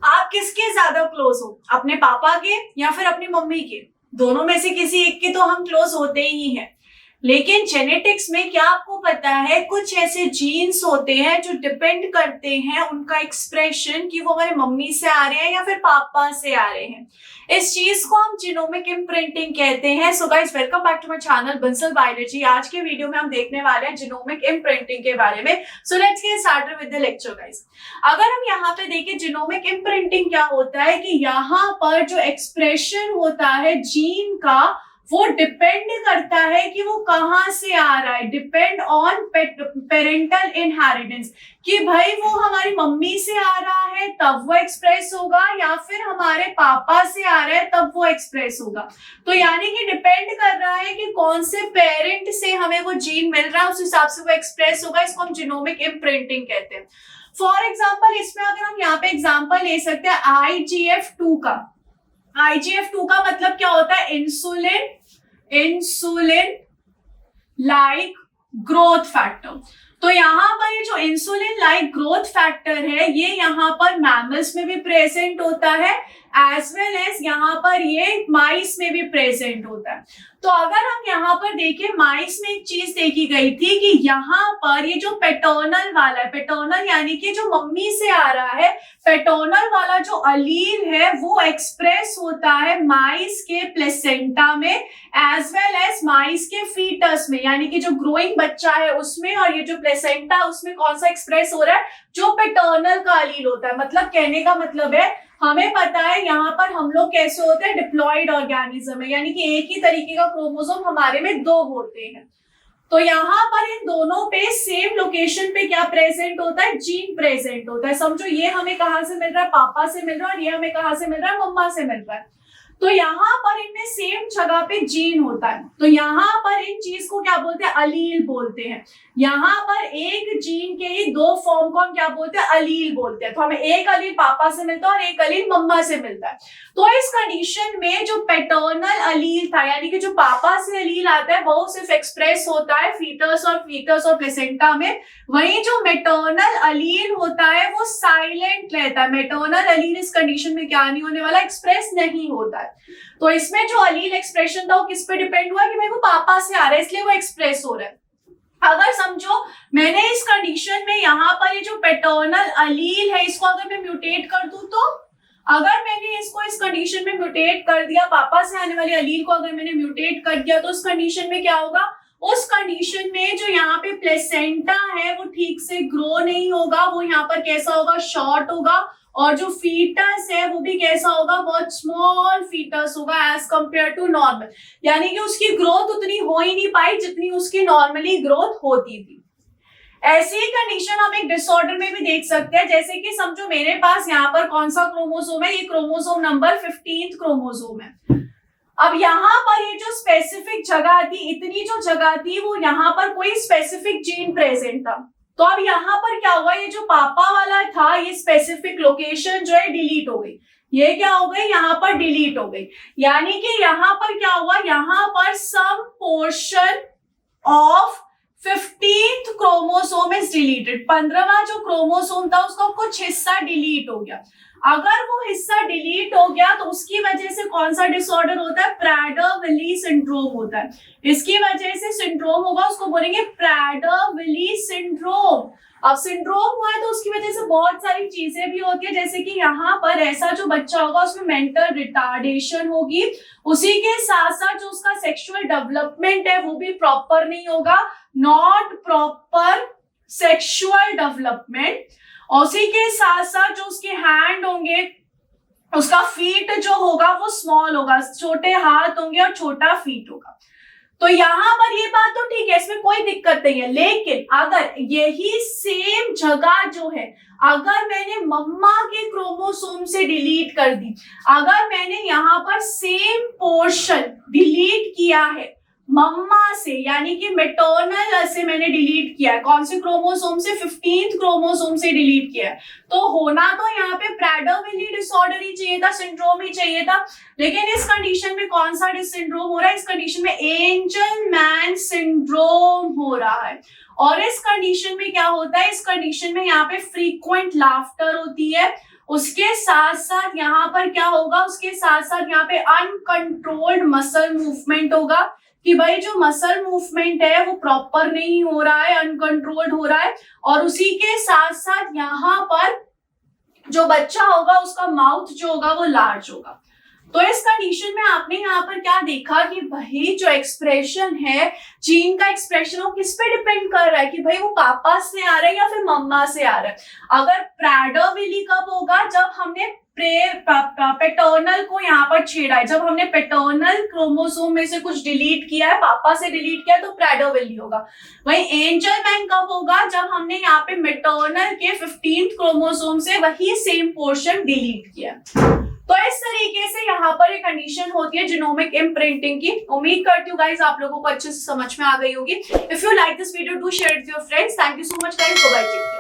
आप किसके ज्यादा क्लोज हो, अपने पापा के या फिर अपनी मम्मी के? दोनों में से किसी एक के तो हम क्लोज होते ही हैं। लेकिन जेनेटिक्स में क्या आपको पता है, कुछ ऐसे जीन्स होते हैं जो डिपेंड करते हैं उनका एक्सप्रेशन कि वो हमारे मम्मी से आ रहे हैं या फिर पापा से आ रहे हैं। इस चीज को हम जीनोमिक इम्प्रिंटिंग कहते हैं। So guys, welcome back to my channel Bansal biology. आज के वीडियो में हम देखने वाले हैं जीनोमिक इम्प्रिंटिंग के बारे में। So let's get started with the lecture guys. अगर हम यहाँ पे देखें जीनोमिक इम्प्रिंटिंग क्या होता है कि यहाँ पर जो एक्सप्रेशन होता है जीन का, वो डिपेंड करता है कि वो कहाँ से आ रहा है। डिपेंड ऑन पेरेंटल इनहेरिटेंस, कि भाई वो हमारी मम्मी से आ रहा है तब वो एक्सप्रेस होगा या फिर हमारे पापा से आ रहा है तब वो एक्सप्रेस होगा। तो यानी कि डिपेंड कर रहा है कि कौन से पेरेंट से हमें वो जीन मिल रहा है, उस हिसाब से वो एक्सप्रेस होगा। इसको हम जीनोमिक इम्प्रिंटिंग कहते हैं। फॉर एग्जाम्पल, इसमें अगर हम यहाँ पे एग्जाम्पल ले सकते हैं IGF2 का। IGF2 का मतलब क्या होता है? Insulin like growth factor. तो यहाँ पर ये जो इंसुलिन लाइक ग्रोथ फैक्टर है, ये यहाँ पर मैमल्स में भी प्रेजेंट होता है एज वेल एज यहाँ पर ये माइस में भी प्रेजेंट होता है। तो अगर हम यहाँ पर देखें, माइस में एक चीज देखी गई थी कि यहाँ पर ये जो पेटर्नल वाला है, पेटर्नल यानी कि जो मम्मी से आ रहा है, पेटर्नल वाला जो अलील है वो एक्सप्रेस होता है माइस के प्लेसेंटा में एज वेल एज माइस के फीटस में, यानी कि जो ग्रोइंग बच्चा है उसमें, और ये जो प्लेसेंटा उसमें कौन सा एक्सप्रेस हो रहा है? जो पेटर्नल का अलील होता है। मतलब कहने का मतलब है, हमें पता है यहाँ पर हम लोग कैसे होते हैं, डिप्लॉयड ऑर्गेनिज्म है, यानी कि एक ही तरीके का क्रोमोसोम हमारे में 2 होते हैं। तो यहाँ पर इन दोनों पे सेम लोकेशन पे क्या प्रेजेंट होता है? जीन प्रेजेंट होता है। समझो, ये हमें कहाँ से मिल रहा है? पापा से मिल रहा है, और ये हमें कहाँ से मिल रहा है? मम्मा से मिल रहा है। तो यहाँ पर इनमें सेम जगह पे जीन होता है। तो यहाँ पर इन चीज को क्या बोलते हैं? अलील बोलते हैं। यहाँ पर एक जीन के ही 2 फॉर्म को हम क्या बोलते हैं? अलील बोलते हैं। तो हमें एक अलील पापा से मिलता है और एक अलील मम्मा से मिलता है। तो इस कंडीशन में जो पैटर्नल अलील था, यानी कि जो पापा से अलील आता है, वो सिर्फ एक्सप्रेस होता है फीटस और प्लेसेंटा में। वहीं जो मैटर्नल अलील होता है वो साइलेंट रहता है। मैटर्नल अलील इस कंडीशन में क्या नहीं होने वाला? एक्सप्रेस नहीं होता है। तो इसमें जो अलील एक्सप्रेशन था वो किस पे डिपेंड हुआ? कि मेरे को पापा से आ रहा है इसलिए वो एक्सप्रेस हो रहा है। अगर समझो मैंने इस कंडीशन में यहाँ पर ये जो पैटर्नल अलील है इसको अगर मैं म्यूटेट कर दूं, तो अगर मैंने इसको इस कंडीशन में म्यूटेट कर दिया, पापा से आने वाले अलील को अगर मैंने म्यूटेट कर दिया, तो उस कंडीशन में क्या होगा? उस कंडीशन में जो यहाँ पे प्लेसेंटा है वो ठीक से ग्रो नहीं होगा, वो यहाँ पर कैसा होगा? शॉर्ट होगा। और जो फीटस है वो भी कैसा होगा? बहुत स्मॉल फीटस होगा एज कंपेयर टू नॉर्मल, यानी कि उसकी ग्रोथ उतनी हो ही नहीं पाई जितनी उसकी नॉर्मली ग्रोथ होती थी। ऐसी ही कंडीशन हम एक डिसऑर्डर में भी देख सकते हैं। जैसे कि समझो मेरे पास यहाँ पर कौन सा क्रोमोसोम है? ये क्रोमोसोम नंबर 15 क्रोमोसोम है। अब यहाँ पर ये जो स्पेसिफिक जगह थी, इतनी जो जगह थी, वो यहाँ पर कोई स्पेसिफिक जीन प्रेजेंट था। तो अब यहाँ पर क्या हुआ? ये जो पापा वाला था, ये स्पेसिफिक लोकेशन जो है डिलीट हो गई। ये क्या हो गई? यहाँ पर डिलीट हो गई। यानी कि यहाँ पर क्या हुआ? यहाँ पर some portion of 15th chromosome is deleted. 15वां जो क्रोमोसोम था उसका कुछ हिस्सा डिलीट हो गया। अगर वो हिस्सा डिलीट हो गया तो उसकी वजह से कौन सा डिसऑर्डर होता है? प्राडर-विली सिंड्रोम होता है। इसकी वजह से सिंड्रोम होगा, उसको बोलेंगे प्राडर-विली सिंड्रोम। अब सिंड्रोम हुआ है तो उसकी वजह से बहुत सारी चीजें भी होती है, जैसे कि यहाँ पर ऐसा जो बच्चा होगा उसमें मेंटल रिटार्डेशन होगी। उसी के साथ साथ जो उसका सेक्सुअल डेवलपमेंट है वो भी प्रॉपर नहीं होगा, नॉट प्रॉपर सेक्सुअल डेवलपमेंट। और उसी के साथ साथ जो उसके हैंड होंगे, उसका फीट जो होगा वो स्मॉल होगा, छोटे हाथ होंगे और छोटा फीट होगा। तो यहाँ पर ये बात तो ठीक है, इसमें कोई दिक्कत नहीं है। लेकिन अगर यही सेम जगह जो है, अगर मैंने मम्मा के क्रोमोसोम से डिलीट कर दी, अगर मैंने यहाँ पर सेम पोर्शन डिलीट किया है मम्मा से, यानी कि मैटर्नल से मैंने डिलीट किया है, कौन से क्रोमोसोम से? 15th क्रोमोसोम से डिलीट किया है, तो होना तो यहाँ पे प्राडर-विली डिसऑर्डर ही चाहिए था, सिंड्रोम ही चाहिए था। लेकिन इस कंडीशन में कौन सा सिंड्रोम हो रहा है? इस कंडीशन में एंजलमैन सिंड्रोम हो रहा है। और इस कंडीशन में क्या होता है? इस कंडीशन में यहाँ पे फ्रीक्वेंट लाफ्टर होती है उसके साथ साथ यहाँ पर क्या होगा, उसके साथ साथ यहाँ पे अनकंट्रोल्ड मसल मूवमेंट होगा कि भाई जो मसल मूवमेंट है वो प्रॉपर नहीं हो रहा है, अनकंट्रोल्ड हो रहा है। और उसी के साथ साथ यहाँ पर जो बच्चा होगा उसका माउथ जो होगा वो लार्ज होगा। तो इस कंडीशन में आपने यहाँ पर क्या देखा कि भाई जो एक्सप्रेशन है, जीन का एक्सप्रेशन, वो किस पे डिपेंड कर रहा है कि भाई वो पापा से आ रहा है या फिर मम्मा से आ रहा है। अगर प्रेडो-विली कब होगा, जब हमने पेटर्नल को यहाँ पर छेड़ा है, जब हमने पेटर्नल क्रोमोसोम में से कुछ डिलीट किया है, पापा से डिलीट किया है, तो प्रेडो-विली होगा। वही एंजलमैन कब होगा, जब हमने यहाँ पे मैटरनल के 15th क्रोमोसोम से वही सेम पोर्शन डिलीट किया। तो इस तरीके से यहाँ पर एक कंडीशन होती है जीनोमिक इम्प्रिंटिंग की। उम्मीद करती हूँ गाइस आप लोगों को अच्छे से समझ में आ गई होगी। If you like this video do share it with your friends. Thank you so much guys, bye bye.